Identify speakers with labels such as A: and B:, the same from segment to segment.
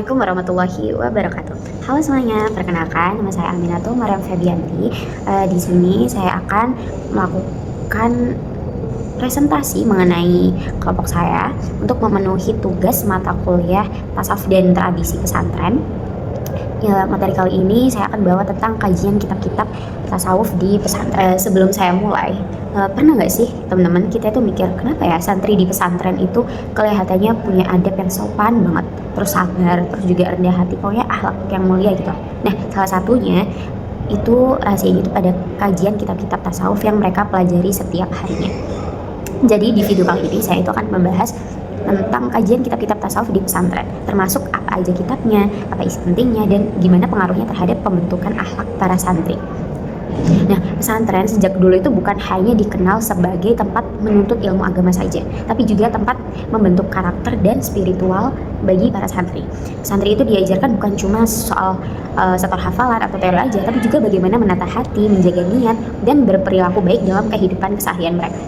A: Assalamualaikum warahmatullahi wabarakatuh. Halo semuanya, perkenalkan nama saya Aminatul Mariam Febianti. Di sini saya akan melakukan presentasi mengenai kelompok saya untuk memenuhi tugas mata kuliah tasawuf dan tradisi pesantren. Ya, materi kali ini saya akan bawa tentang kajian kitab-kitab tasawuf di pesantren. Sebelum saya mulai, pernah nggak sih teman-teman kita itu mikir kenapa ya santri di pesantren itu kelihatannya punya adab yang sopan banget, terus sabar, terus juga rendah hati, pokoknya akhlak yang mulia gitu. Nah, salah satunya itu rahasianya itu pada kajian kitab-kitab tasawuf yang mereka pelajari setiap harinya. Jadi di video kali ini saya itu akan membahas tentang kajian kitab-kitab tasawuf di pesantren, termasuk apa aja kitabnya, apa isi pentingnya, dan gimana pengaruhnya terhadap pembentukan akhlak para santri. Nah, pesantren sejak dulu itu bukan hanya dikenal sebagai tempat menuntut ilmu agama saja, tapi juga tempat membentuk karakter dan spiritual bagi para santri. Santri itu diajarkan bukan cuma soal setor hafalan atau teori aja, tapi juga bagaimana menata hati, menjaga niat, dan berperilaku baik dalam kehidupan keseharian mereka.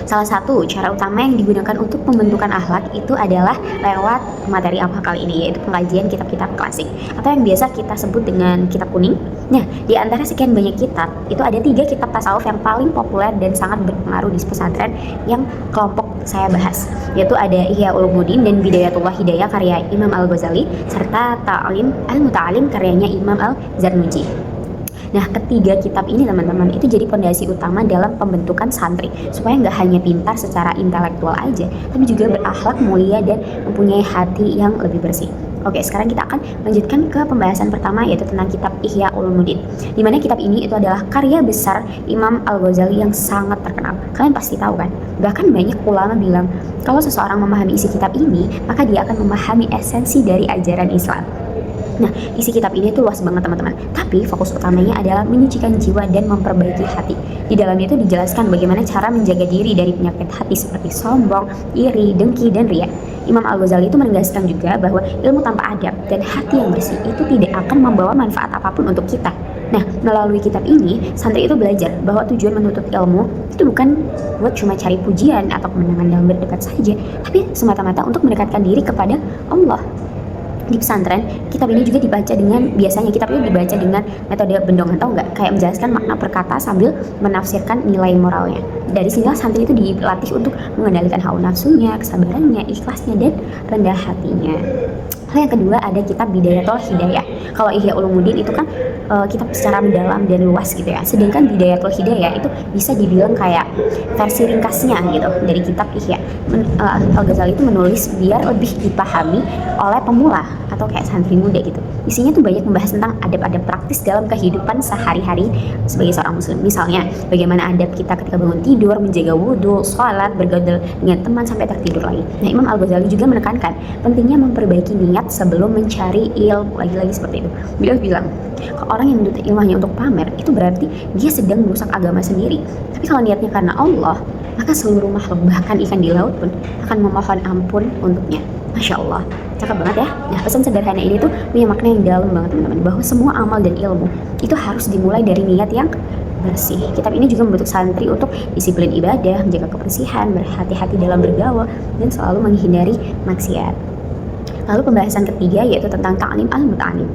A: Salah satu cara utama yang digunakan untuk pembentukan akhlak itu adalah lewat materi apa kali ini, yaitu pengajian kitab-kitab klasik atau yang biasa kita sebut dengan kitab kuning. Nah, di antara sekian banyak kitab, itu ada 3 kitab tasawuf yang paling populer dan sangat berpengaruh di pesantren yang kelompok saya bahas, yaitu ada Ihya Ulumuddin dan Bidayatullah Hidayah karya Imam Al-Ghazali, serta Ta'lim Al-Muta'alim karyanya Imam Al-Zarnuji. Nah, ketiga kitab ini teman-teman itu jadi fondasi utama dalam pembentukan santri supaya nggak hanya pintar secara intelektual aja, tapi juga berakhlak mulia dan mempunyai hati yang lebih bersih. Oke, sekarang kita akan lanjutkan ke pembahasan pertama, yaitu tentang kitab Ihya Ulumuddin. Di mana kitab ini itu adalah karya besar Imam Al-Ghazali yang sangat terkenal. Kalian pasti tahu kan? Bahkan banyak ulama bilang kalau seseorang memahami isi kitab ini, maka dia akan memahami esensi dari ajaran Islam. Nah, isi kitab ini tuh luas banget teman-teman. Tapi fokus utamanya adalah menyucikan jiwa dan memperbaiki hati. Di dalamnya itu dijelaskan bagaimana cara menjaga diri dari penyakit hati seperti sombong, iri, dengki, dan riya. Imam Al-Ghazali itu menegaskan juga bahwa ilmu tanpa adab dan hati yang bersih itu tidak akan membawa manfaat apapun untuk kita. Nah, melalui kitab ini, santri itu belajar bahwa tujuan menuntut ilmu itu bukan buat cuma cari pujian atau kemenangan dalam berdebat saja, tapi semata-mata untuk mendekatkan diri kepada Allah. Di pesantren, kitab ini juga biasanya kitab ini dibaca dengan metode bendongan, atau enggak, kayak menjelaskan makna perkata sambil menafsirkan nilai moralnya. Dari sinilah santri itu dilatih untuk mengendalikan hawa nafsunya, kesabarannya, ikhlasnya, dan rendah hatinya. Hal yang kedua ada kitab Bidayatul Hidayah. Kalau Ihya Ulumuddin itu kan kitab secara mendalam dan luas gitu ya. Sedangkan Bidayatul Hidayah itu bisa dibilang kayak versi ringkasnya gitu dari kitab Ihya. Al-Ghazali itu menulis biar lebih dipahami oleh pemula atau kayak santri muda gitu. Isinya tuh banyak membahas tentang adab-adab praktis dalam kehidupan sehari-hari sebagai seorang muslim. Misalnya, bagaimana adab kita ketika bangun tidur, menjaga wudhu, sholat, bergaul dengan teman sampai tertidur lagi. Nah, Imam Al-Ghazali juga menekankan pentingnya memperbaiki niat sebelum mencari ilmu. Lagi-lagi seperti itu. Beliau bilang, kalau orang yang menuntut ilmu hanya untuk pamer, itu berarti dia sedang merusak agama sendiri. Tapi kalau niatnya karena Allah, maka seluruh makhluk, bahkan ikan di laut pun akan memohon ampun untuknya. Masya Allah, cakep banget ya. Nah, pesan sederhana ini tuh punya makna yang dalam banget teman-teman, bahwa semua amal dan ilmu itu harus dimulai dari niat yang bersih. Kitab ini juga membentuk santri untuk disiplin ibadah, menjaga kebersihan, berhati-hati dalam bergaul, dan selalu menghindari maksiat. Lalu pembahasan ketiga yaitu tentang Ta'lim Al-Muta'alim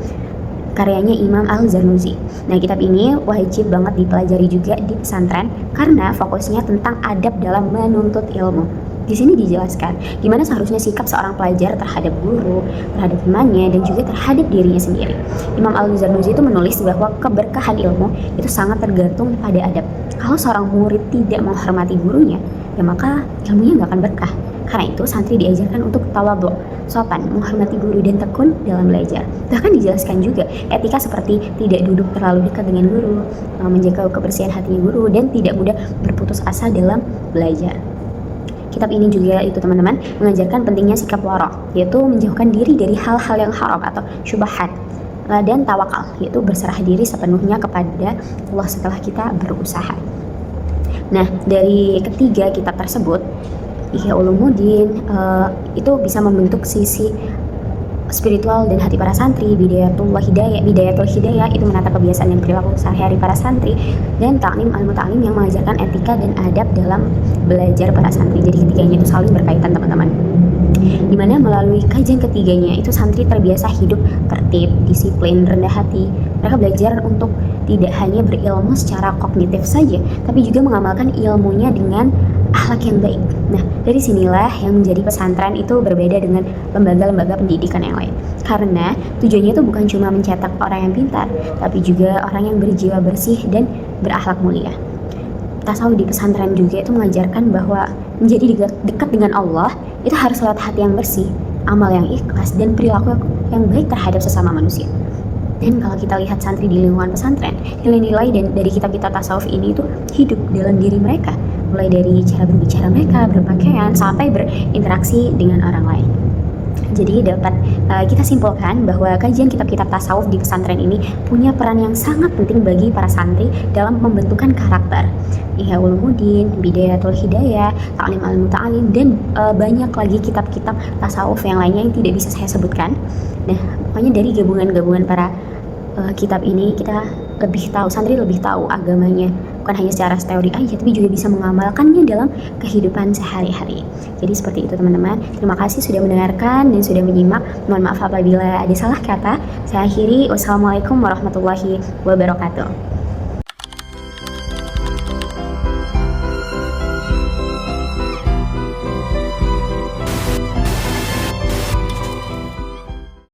A: karyanya Imam Al-Zarnuji. Nah, kitab ini wajib banget dipelajari juga di pesantren karena fokusnya tentang adab dalam menuntut ilmu. Di sini dijelaskan gimana seharusnya sikap seorang pelajar terhadap guru, terhadap temannya, dan juga terhadap dirinya sendiri. Imam Al-Zarnuji itu menulis bahwa keberkahan ilmu itu sangat tergantung pada adab. Kalau seorang murid tidak menghormati gurunya, ya maka ilmunya nggak akan berkah. Karena itu santri diajarkan untuk tawadhu, sopan, menghormati guru, dan tekun dalam belajar. Bahkan dijelaskan juga etika seperti tidak duduk terlalu dekat dengan guru, menjaga kebersihan hatinya guru, dan tidak mudah berputus asa dalam belajar. Kitab ini juga itu teman-teman mengajarkan pentingnya sikap wara, yaitu menjauhkan diri dari hal-hal yang haram atau syubhat, dan tawakal, yaitu berserah diri sepenuhnya kepada Allah setelah kita berusaha. Nah, dari ketiga kitab tersebut, Ihya Ulumuddin itu bisa membentuk sisi spiritual dan hati para santri. Bidayatul Hidayah itu menata kebiasaan dan perilaku sehari-hari para santri, dan Ta'lim Al-Muta'alim yang mengajarkan etika dan adab dalam belajar para santri. Jadi ketiganya itu saling berkaitan teman-teman. Dimana melalui kajian ketiganya itu santri terbiasa hidup tertib, disiplin, rendah hati. Mereka belajar untuk tidak hanya berilmu secara kognitif saja, tapi juga mengamalkan ilmunya dengan akhlak yang baik. Nah, dari sinilah yang menjadi pesantren itu berbeda dengan lembaga-lembaga pendidikan yang lain. Karena tujuannya itu bukan cuma mencetak orang yang pintar, tapi juga orang yang berjiwa bersih dan berakhlak mulia. Tasawuf di pesantren juga itu mengajarkan bahwa menjadi dekat dengan Allah itu harus lewat hati yang bersih, amal yang ikhlas, dan perilaku yang baik terhadap sesama manusia. Dan kalau kita lihat santri di lingkungan pesantren, nilai-nilai dan dari kitab-kitab tasawuf ini itu hidup dalam diri mereka, mulai dari cara berbicara mereka, berpakaian, sampai berinteraksi dengan orang lain. Jadi dapat kita simpulkan bahwa kajian kitab-kitab tasawuf di pesantren ini punya peran yang sangat penting bagi para santri dalam pembentukan karakter. Ihya Ulumuddin, Bidayatul Hidayah, Ta'lim al-Muta'alim, dan banyak lagi kitab-kitab tasawuf yang lainnya yang tidak bisa saya sebutkan. Nah, pokoknya dari gabungan-gabungan para kitab ini kita lebih tahu, santri lebih tahu agamanya, bukan hanya secara teori aja, tapi juga bisa mengamalkannya dalam kehidupan sehari-hari. Jadi seperti itu teman-teman. Terima kasih sudah mendengarkan dan sudah menyimak. Mohon maaf apabila ada salah kata. Saya akhiri. Wassalamualaikum warahmatullahi wabarakatuh.